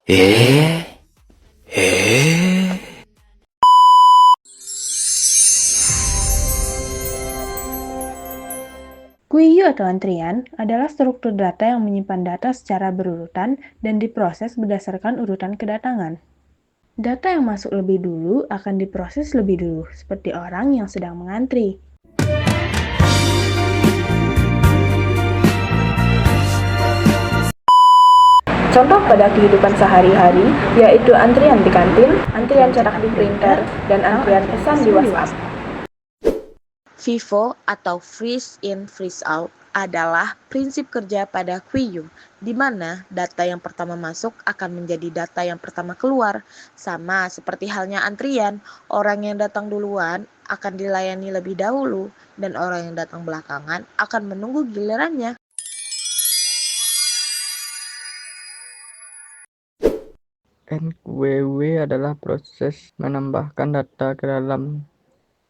Eh? Eh? Queue atau antrian adalah struktur data yang menyimpan data secara berurutan dan diproses berdasarkan urutan kedatangan. Data yang masuk lebih dulu akan diproses lebih dulu, seperti orang yang sedang mengantri. Contoh pada kehidupan sehari-hari yaitu antrian di kantin, antrian cetak di printer, dan antrian pesan di WhatsApp. FIFO atau freeze in freeze out adalah prinsip kerja pada queue, di mana data yang pertama masuk akan menjadi data yang pertama keluar. Sama seperti halnya antrian, orang yang datang duluan akan dilayani lebih dahulu, dan orang yang datang belakangan akan menunggu gilirannya. NQW adalah proses menambahkan data ke dalam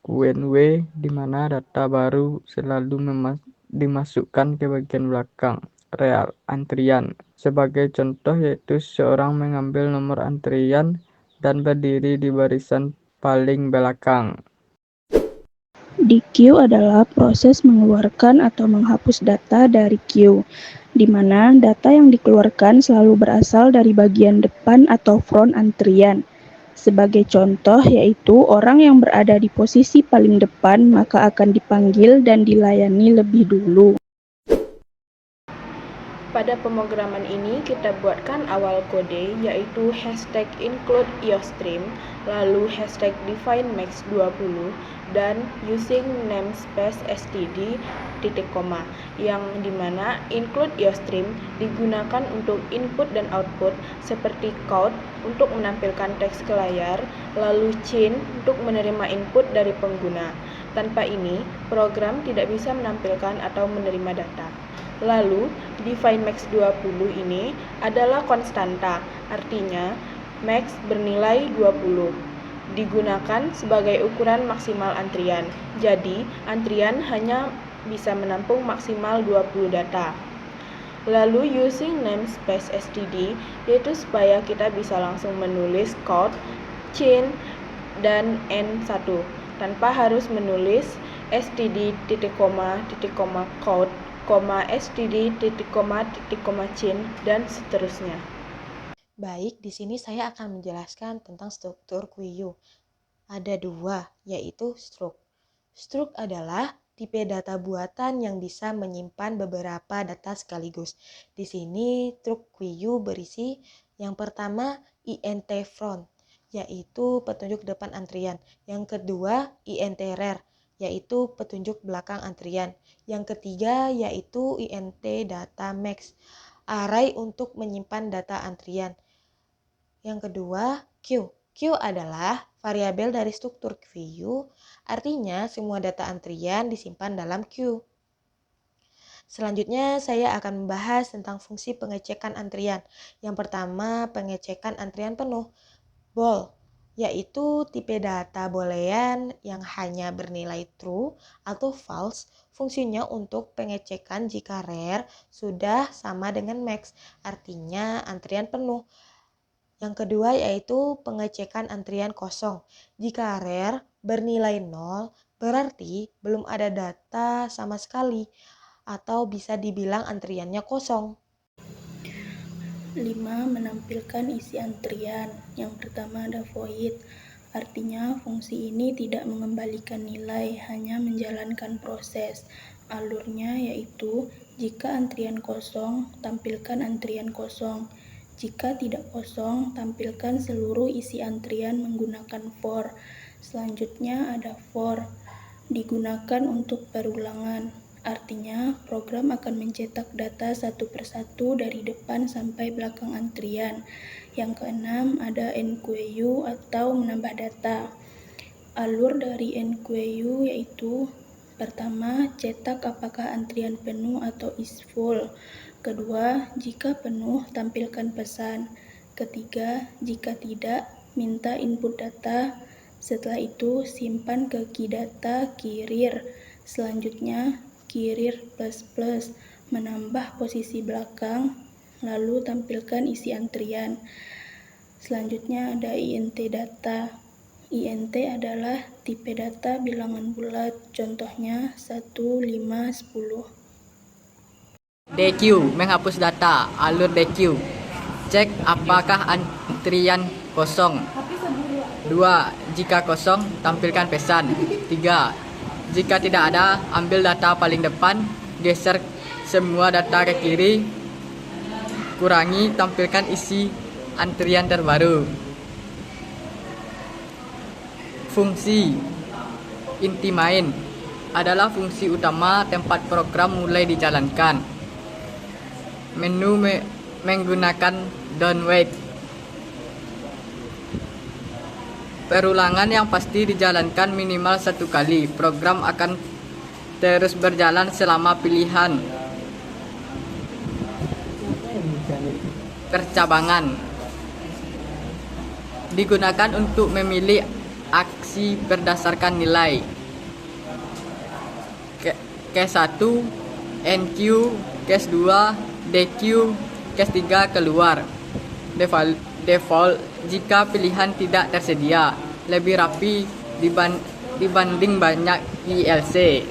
QNW, di mana data baru selalu dimasukkan ke bagian belakang real antrian. Sebagai contoh yaitu seorang mengambil nomor antrian dan berdiri di barisan paling belakang. Dequeue adalah proses mengeluarkan atau menghapus data dari queue, di mana data yang dikeluarkan selalu berasal dari bagian depan atau front antrian. Sebagai contoh yaitu orang yang berada di posisi paling depan maka akan dipanggil dan dilayani lebih dulu. Pada pemrograman ini kita buatkan awal kode yaitu hashtag include iostream, lalu hashtag define max 20, dan using namespace std titik koma, yang dimana include iostream digunakan untuk input dan output seperti count untuk menampilkan teks ke layar, lalu chain untuk menerima input dari pengguna. Tanpa ini, program tidak bisa menampilkan atau menerima data. Lalu, define max 20 ini adalah konstanta, artinya max bernilai 20. Digunakan sebagai ukuran maksimal antrian. Jadi, antrian hanya bisa menampung maksimal 20 data. Lalu using namespace std yaitu supaya kita bisa langsung menulis count, chain, dan n1 tanpa harus menulis std titik koma count, std titik koma chain, dan seterusnya. Baik, di sini saya akan menjelaskan tentang struktur queue. Ada dua, yaitu struct. Struct adalah tipe data buatan yang bisa menyimpan beberapa data sekaligus. Di sini struct queue berisi yang pertama int front, yaitu petunjuk depan antrian. Yang kedua int rear, yaitu petunjuk belakang antrian. Yang ketiga yaitu int data max, array untuk menyimpan data antrian. Yang kedua queue. Queue adalah variabel dari struktur queue, artinya semua data antrian disimpan dalam queue. Selanjutnya saya akan membahas tentang fungsi pengecekan antrian. Yang pertama, pengecekan antrian penuh. Bool, yaitu tipe data boolean yang hanya bernilai true atau false. Fungsinya untuk pengecekan jika rear sudah sama dengan max, artinya antrian penuh. Yang kedua yaitu pengecekan antrian kosong. Jika rear bernilai 0, berarti belum ada data sama sekali, atau bisa dibilang antriannya kosong. 5. Menampilkan isi antrian. Yang pertama ada void, artinya fungsi ini tidak mengembalikan nilai, hanya menjalankan proses. Alurnya yaitu jika antrian kosong, tampilkan antrian kosong. Jika tidak kosong, tampilkan seluruh isi antrian menggunakan for. Selanjutnya ada for, digunakan untuk perulangan. Artinya, program akan mencetak data satu persatu dari depan sampai belakang antrian. Yang keenam ada NQU atau menambah data. Alur dari NQU yaitu pertama, cetak apakah antrian penuh atau is full. Kedua, jika penuh, tampilkan pesan. Ketiga, jika tidak, minta input data. Setelah itu, simpan ke key data kirir. Selanjutnya, kirir plus menambah posisi belakang, lalu tampilkan isi antrian. Selanjutnya ada INT data. INT adalah tipe data bilangan bulat, contohnya 1, 5, 10. DQ, menghapus data, alur DQ. Cek apakah antrian kosong. 2. Jika kosong, tampilkan pesan. 3. Jika tidak ada, ambil data paling depan, geser semua data ke kiri, kurangi, tampilkan isi antrian terbaru. Fungsi inti main adalah fungsi utama tempat program mulai dijalankan. Menu menggunakan downweight. Perulangan yang pasti dijalankan minimal 1 kali. Program akan terus berjalan selama pilihan. Percabangan digunakan untuk memilih aksi berdasarkan nilai. Case 1, NQ, case 2, DQ, case 3 keluar. Default jika pilihan tidak tersedia, lebih rapi dibanding banyak ILC.